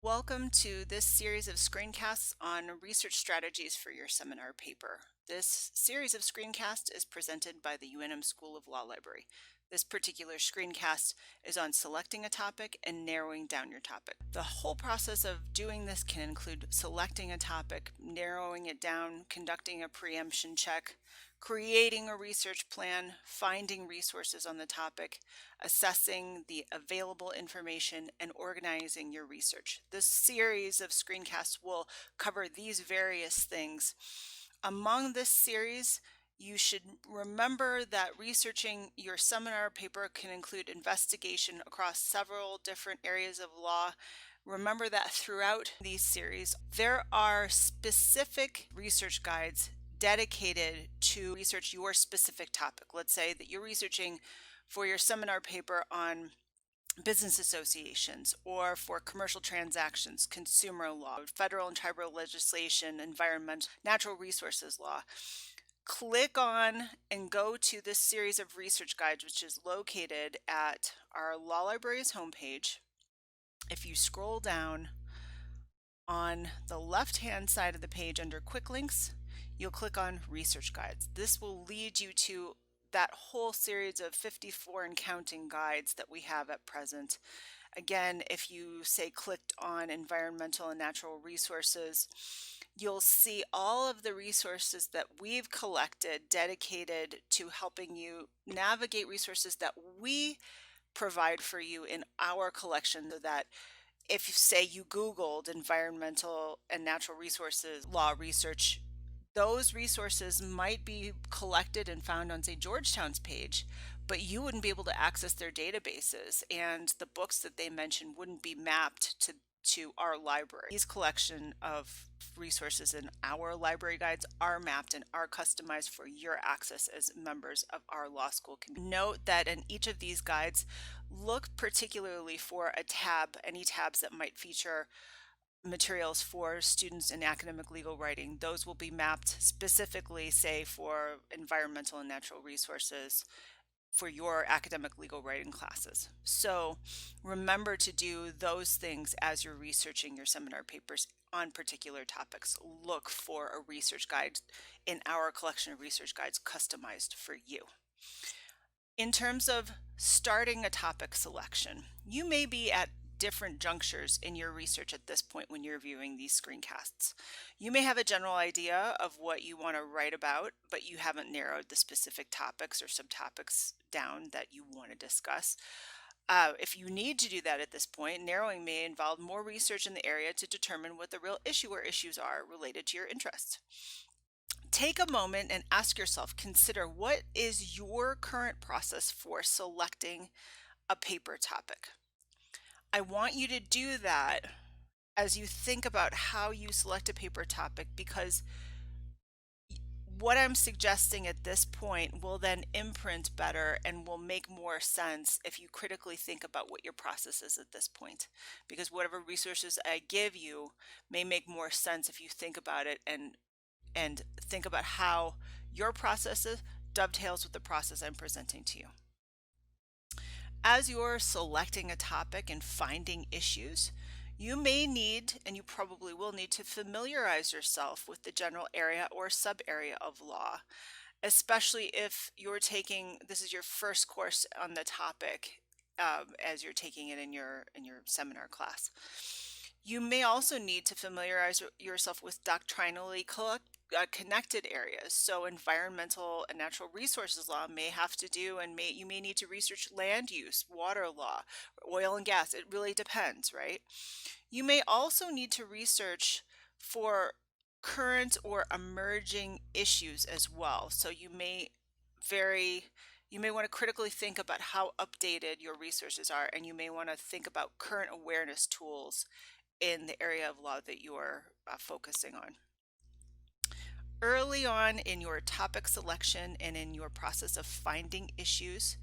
Welcome to this series of screencasts on research strategies for your seminar paper. This series of screencasts is presented by the UNM School of Law Library. This particular screencast is on selecting a topic and narrowing down your topic. The whole process of doing this can include selecting a topic, narrowing it down, conducting a preemption check, creating a research plan, finding resources on the topic, assessing the available information, and organizing your research. This series of screencasts will cover these various things. Among this series, you should remember that researching your seminar paper can include investigation across several different areas of law. Remember that throughout these series, there are specific research guides dedicated to research your specific topic. Let's say that you're researching for your seminar paper on business associations or for commercial transactions, consumer law, federal and tribal legislation, environmental, natural resources law. Click on and go to this series of research guides, which is located at our Law Library's homepage. If you scroll down on the left-hand side of the page under Quick Links, you'll click on Research Guides. This will lead you to that whole series of 54 and counting guides that we have at present. Again, if you say clicked on environmental and natural resources, you'll see all of the resources that we've collected dedicated to helping you navigate resources that we provide for you in our collection, so that if say you Googled environmental and natural resources law research, those resources might be collected and found on, say, Georgetown's page, but you wouldn't be able to access their databases, and the books that they mentioned wouldn't be mapped to our library. These collection of resources in our library guides are mapped and are customized for your access as members of our law school community. Note that in each of these guides, look particularly for a tab, any tabs that might feature materials for students in academic legal writing. Those will be mapped specifically, say, for environmental and natural resources for your academic legal writing classes. So remember to do those things as you're researching your seminar papers on particular topics. Look for a research guide in our collection of research guides customized for you. In terms of starting a topic selection, you may be at different junctures in your research at this point when you're viewing these screencasts. You may have a general idea of what you want to write about, but you haven't narrowed the specific topics or subtopics down that you want to discuss. If you need to do that at this point, narrowing may involve more research in the area to determine what the real issue or issues are related to your interests. Take a moment and ask yourself, consider what is your current process for selecting a paper topic. I want you to do that as you think about how you select a paper topic, because what I'm suggesting at this point will then imprint better and will make more sense if you critically think about what your process is at this point. Because whatever resources I give you may make more sense if you think about it and think about how your process dovetails with the process I'm presenting to you. As you're selecting a topic and finding issues, you may need, and you probably will need, to familiarize yourself with the general area or sub-area of law, especially if you're taking, this is your first course on the topic as you're taking it in your seminar class. You may also need to familiarize yourself with doctrinally connected areas. So environmental and natural resources law may have to do, and you may need to research land use, water law, oil and gas. It really depends, right? You may also need to research for current or emerging issues as well. So you may want to critically think about how updated your resources are, and you may want to think about current awareness tools in the area of law that you're focusing on. Early on in your topic selection and in your process of finding issues,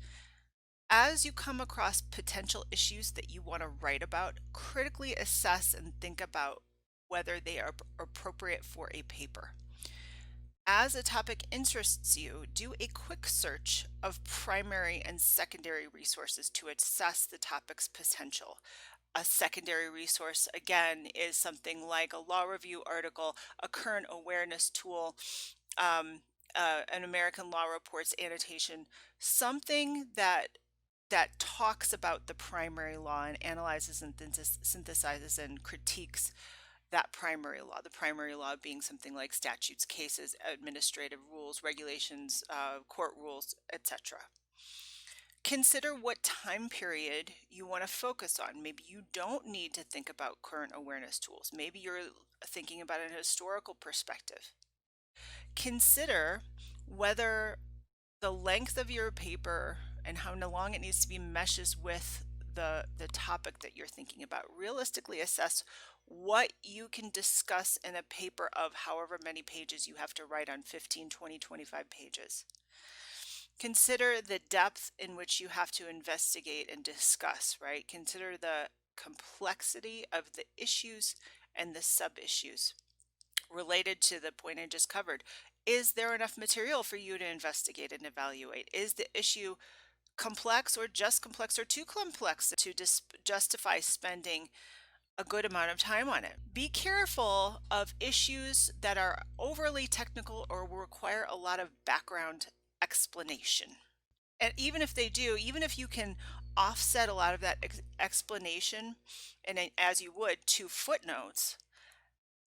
as you come across potential issues that you want to write about, critically assess and think about whether they are appropriate for a paper. As a topic interests you, do a quick search of primary and secondary resources to assess the topic's potential. A secondary resource, again, is something like a law review article, a current awareness tool, um, an American Law Reports annotation, something that talks about the primary law and analyzes and synthesizes and critiques that primary law. The primary law being something like statutes, cases, administrative rules, regulations, court rules, etc. Consider what time period you want to focus on. Maybe you don't need to think about current awareness tools. Maybe you're thinking about an historical perspective. Consider whether the length of your paper and how long it needs to be meshes with the topic that you're thinking about. Realistically assess what you can discuss in a paper of however many pages you have to write on 15, 20, 25 pages. Consider the depth in which you have to investigate and discuss, right? Consider the complexity of the issues and the sub-issues related to the point I just covered. Is there enough material for you to investigate and evaluate? Is the issue complex or too complex to justify spending a good amount of time on it? Be careful of issues that are overly technical or will require a lot of background explanation. And even if they do, even if you can offset a lot of that explanation, and as you would, to footnotes,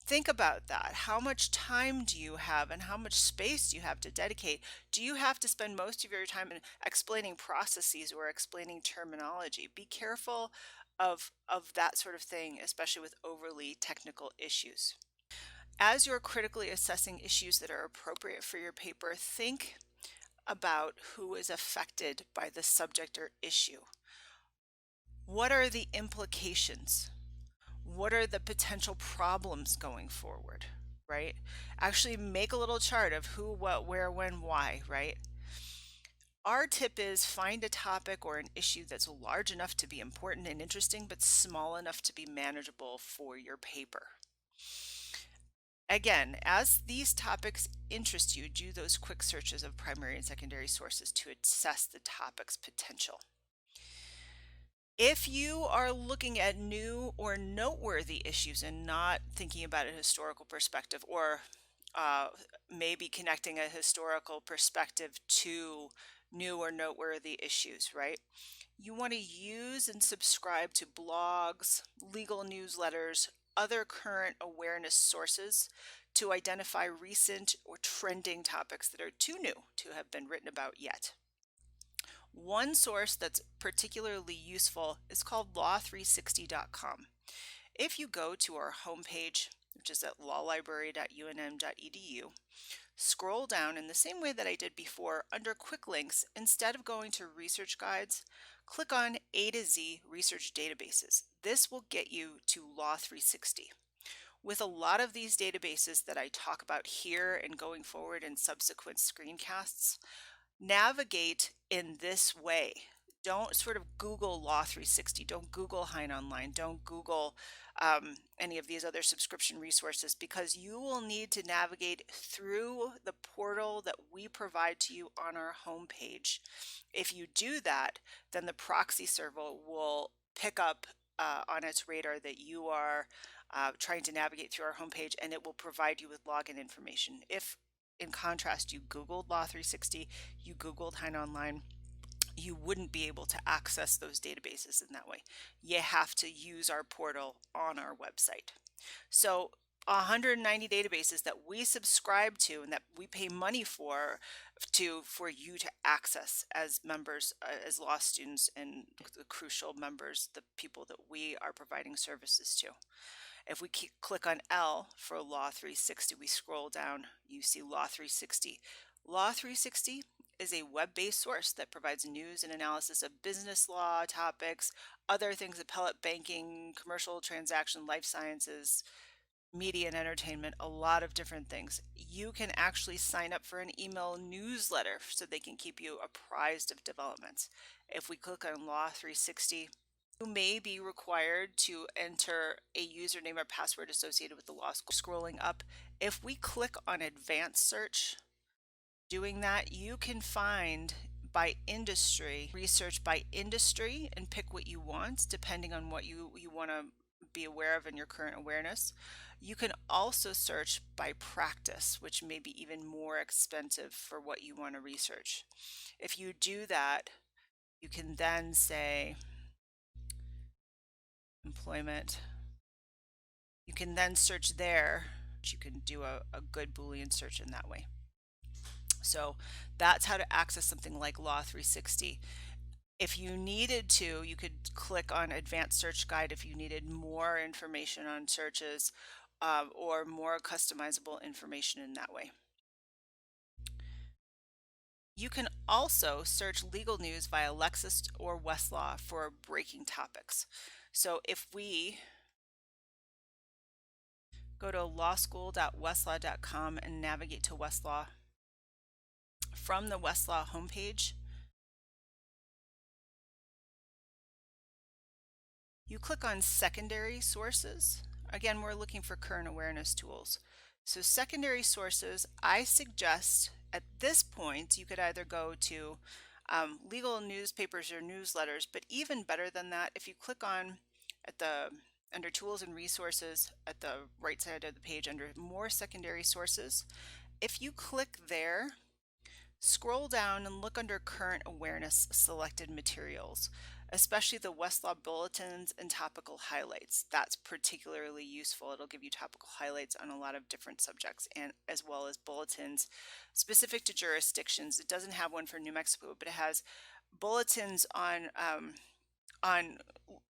think about that. How much time do you have and how much space do you have to dedicate? Do you have to spend most of your time in explaining processes or explaining terminology? Be careful of that sort of thing, especially with overly technical issues. As you're critically assessing issues that are appropriate for your paper, think about who is affected by the subject or issue. What are the implications? What are the potential problems going forward, right? Actually make a little chart of who, what, where, when, why, right? Our tip is find a topic or an issue that's large enough to be important and interesting, but small enough to be manageable for your paper. Again, as these topics interest you, do those quick searches of primary and secondary sources to assess the topic's potential. If you are looking at new or noteworthy issues and not thinking about a historical perspective, or maybe connecting a historical perspective to new or noteworthy issues, right? You want to use and subscribe to blogs, legal newsletters, other current awareness sources to identify recent or trending topics that are too new to have been written about yet. One source that's particularly useful is called law360.com. If you go to our homepage, which is at lawlibrary.unm.edu, scroll down in the same way that I did before under quick links. Instead of going to research guides, click on A to Z research databases. This will get you to Law360. With a lot of these databases that I talk about here and going forward in subsequent screencasts, navigate in this way. Don't sort of Google Law360. Don't Google Hein Online. Don't Google any of these other subscription resources, because you will need to navigate through the portal that we provide to you on our homepage. If you do that, then the proxy server will pick up on its radar that you are trying to navigate through our homepage, and it will provide you with login information. If in contrast, you Googled Law360, you Googled Hein Online, you wouldn't be able to access those databases in that way. You have to use our portal on our website. So 190 databases that we subscribe to and that we pay money for you to access as members, as law students, and the crucial members, the people that we are providing services to. If we click on L for Law360, we scroll down, you see Law360. Law360 is a web-based source that provides news and analysis of business law topics, other things, appellate banking, commercial transaction, life sciences, media and entertainment, a lot of different things. You can actually sign up for an email newsletter so they can keep you apprised of developments. If we click on Law360, you may be required to enter a username or password associated with the law school. Scrolling up, if we click on advanced search, doing that, you can find by industry, research by industry, and pick what you want depending on what you want to be aware of in your current awareness. You can also search by practice, which may be even more expensive for what you want to research. If you do that, you can then say employment. You can then search there. You can do a good Boolean search in that way. So that's how to access something like Law 360. If you needed to, you could click on Advanced Search Guide if you needed more information on searches or more customizable information in that way. You can also search legal news via Lexis or Westlaw for breaking topics. So if we go to lawschool.westlaw.com and navigate to Westlaw, from the Westlaw homepage, you click on secondary sources. Again, we're looking for current awareness tools. So secondary sources, I suggest at this point, you could either go to legal newspapers or newsletters, but even better than that, if you click on under tools and resources at the right side of the page under more secondary sources, if you click there, scroll down and look under current awareness selected materials, especially the Westlaw bulletins and topical highlights. That's particularly useful. It'll give you topical highlights on a lot of different subjects, and as well as bulletins specific to jurisdictions. It doesn't have one for New Mexico, but it has bulletins on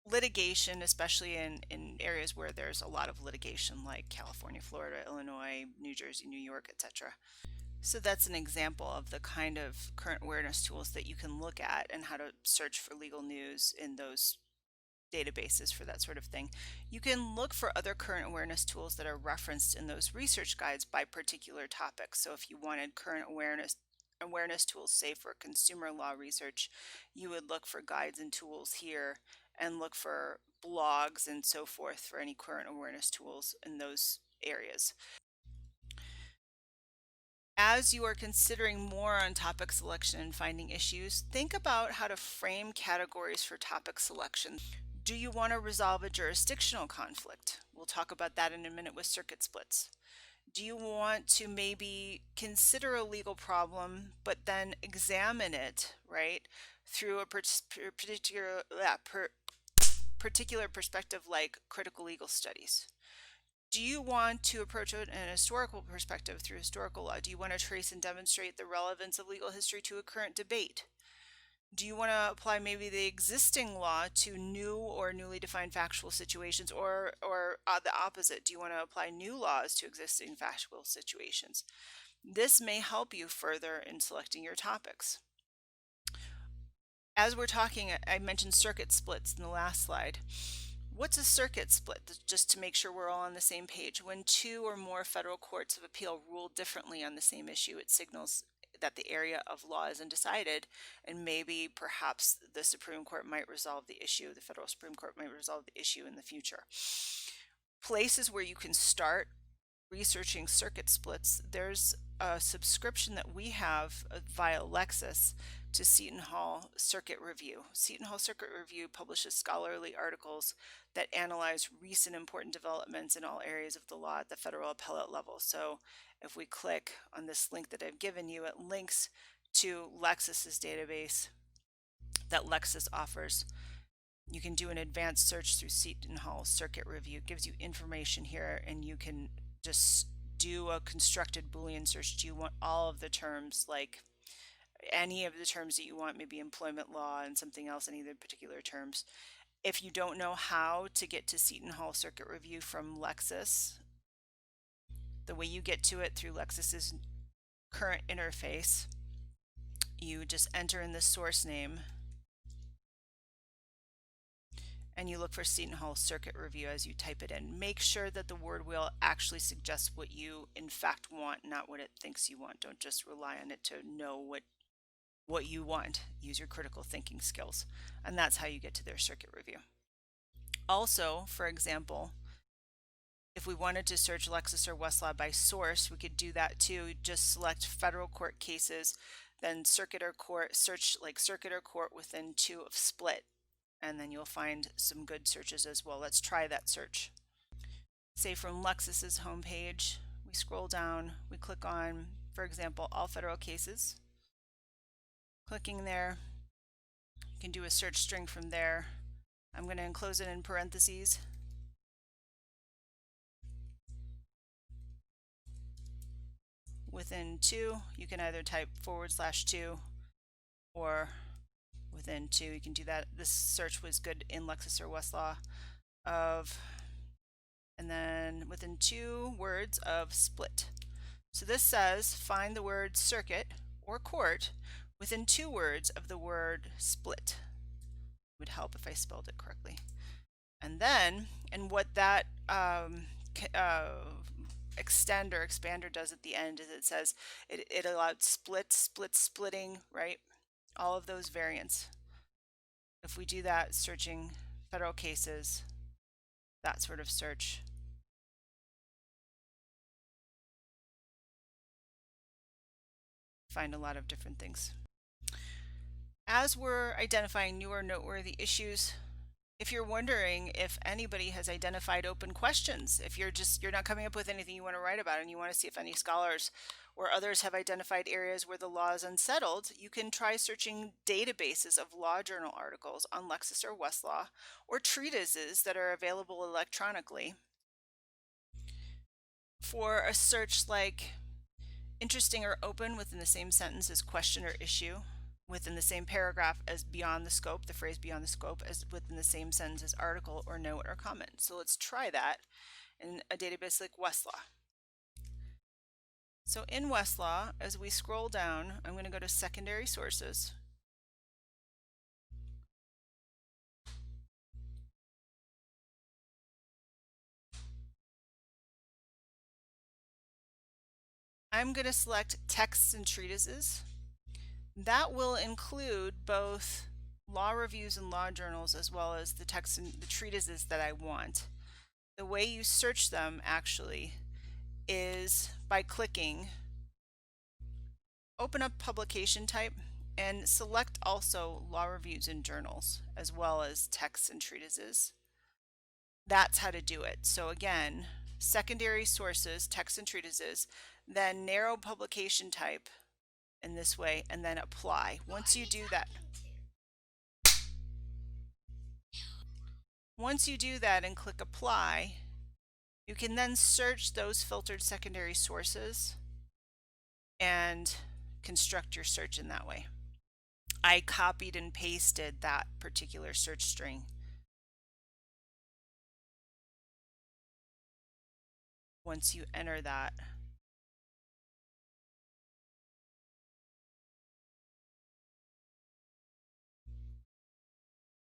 litigation, especially in areas where there's a lot of litigation like California, Florida, Illinois, New Jersey, New York, etc. So that's an example of the kind of current awareness tools that you can look at and how to search for legal news in those databases for that sort of thing. You can look for other current awareness tools that are referenced in those research guides by particular topics. So if you wanted current awareness tools, say for consumer law research, you would look for guides and tools here and look for blogs and so forth for any current awareness tools in those areas. As you are considering more on topic selection and finding issues, think about how to frame categories for topic selection. Do you want to resolve a jurisdictional conflict? We'll talk about that in a minute with circuit splits. Do you want to maybe consider a legal problem, but then examine it, right, through a particular perspective like critical legal studies? Do you want to approach it in a historical perspective through historical law? Do you want to trace and demonstrate the relevance of legal history to a current debate? Do you want to apply maybe the existing law to new or newly defined factual situations, or the opposite? Do you want to apply new laws to existing factual situations? This may help you further in selecting your topics. As we're talking, I mentioned circuit splits in the last slide. What's a circuit split? Just to make sure we're all on the same page. When two or more federal courts of appeal rule differently on the same issue, it signals that the area of law is undecided, and maybe perhaps the Supreme Court might resolve the issue, the federal Supreme Court might resolve the issue in the future. Places where you can start researching circuit splits, there's a subscription that we have via Lexis to Seton Hall Circuit Review. Seton Hall Circuit Review publishes scholarly articles that analyze recent important developments in all areas of the law at the federal appellate level. So if we click on this link that I've given you, it links to Lexis's database that Lexis offers. You can do an advanced search through Seton Hall Circuit Review. It gives you information here, and you can just do a constructed Boolean search. Do you want all of the terms, like any of the terms that you want, maybe employment law and something else, any of the particular terms? If you don't know how to get to Seton Hall Circuit Review from Lexis, the way you get to it through Lexis's current interface, you just enter in the source name and you look for Seton Hall Circuit Review as you type it in. Make sure that the word wheel actually suggests what you in fact want, not what it thinks you want. Don't just rely on it to know what you want. Use your critical thinking skills, and that's how you get to their circuit review. Also, for example, if we wanted to search Lexis or Westlaw by source, we could do that too. Just select federal court cases then circuit or court, search like circuit or court within 2 of split, and then you'll find some good searches as well. Let's try that search. Say from Lexis's homepage, we scroll down, we click on, for example, all federal cases. Clicking there, you can do a search string from there. I'm going to enclose it in parentheses. Within 2, you can either type /2 or within 2. You can do that. This search was good in Lexis or Westlaw and then within 2 words of split. So this says find the word circuit or court within 2 words of the word split. It would help if I spelled it correctly. And then, and what that extend or expander does at the end is it says it allowed splitting, right? All of those variants. If we do that, searching federal cases, that sort of search, find a lot of different things. As we're identifying new or noteworthy issues, if you're wondering if anybody has identified open questions, if you're not coming up with anything you want to write about and you want to see if any scholars or others have identified areas where the law is unsettled, you can try searching databases of law journal articles on Lexis or Westlaw, or treatises that are available electronically. For a search like interesting or open within the same sentence as question or issue, within the same paragraph as beyond the scope, the phrase beyond the scope, as within the same sentence as article or note or comment. So let's try that in a database like Westlaw. So in Westlaw, as we scroll down, I'm going to go to secondary sources. I'm going to select texts and treatises. That will include both law reviews and law journals, as well as the texts and the treatises that I want. The way you search them actually is by clicking open up publication type and select also law reviews and journals, as well as texts and treatises. That's how to do it. So again, secondary sources, texts and treatises, then narrow publication type in this way, and then apply. Once you do that and click apply, you can then search those filtered secondary sources and construct your search in that way. I copied and pasted that particular search string. Once you enter that,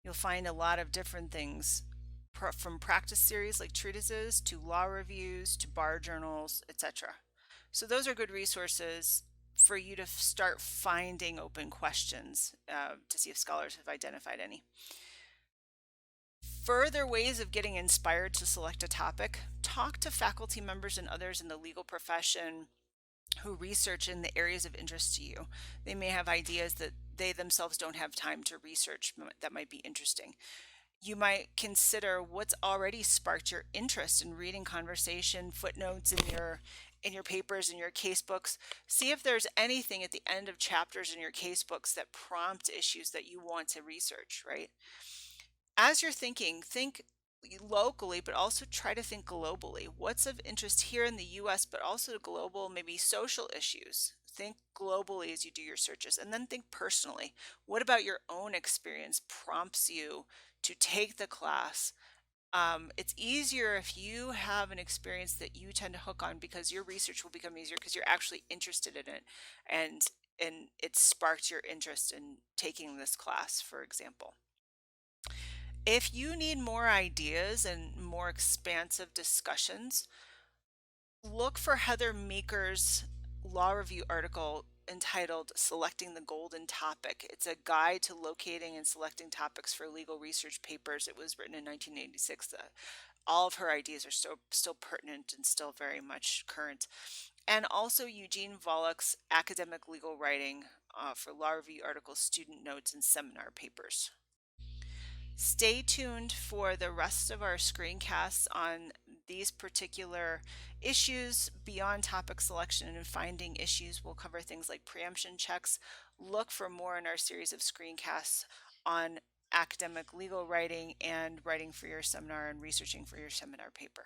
you'll find a lot of different things, from practice series like treatises to law reviews to bar journals, etc. So those are good resources for you to start finding open questions to see if scholars have identified any. Further ways of getting inspired to select a topic: talk to faculty members and others in the legal profession who research in the areas of interest to you. They may have ideas that they themselves don't have time to research that might be interesting. You might consider what's already sparked your interest in reading conversation footnotes in your papers and your casebooks. See if there's anything at the end of chapters in your casebooks that prompt issues that you want to research, right? As you're thinking, think locally, but also try to think globally. What's of interest here in the US, but also global, maybe social issues? Think globally as you do your searches, and then think personally. What about your own experience prompts you to take the class? It's easier if you have an experience that you tend to hook on, because your research will become easier because you're actually interested in it, and it sparked your interest in taking this class, for example. If you need more ideas and more expansive discussions, look for Heather Meeker's law review article entitled "Selecting the Golden Topic." It's a guide to locating and selecting topics for legal research papers. It was written in 1986. All of her ideas are still pertinent and still very much current. And also Eugene Volok's academic legal writing for law review articles, student notes, and seminar papers. Stay tuned for the rest of our screencasts on these particular issues beyond topic selection and finding issues. We'll cover things like preemption checks. Look for more in our series of screencasts on academic legal writing and writing for your seminar and researching for your seminar paper.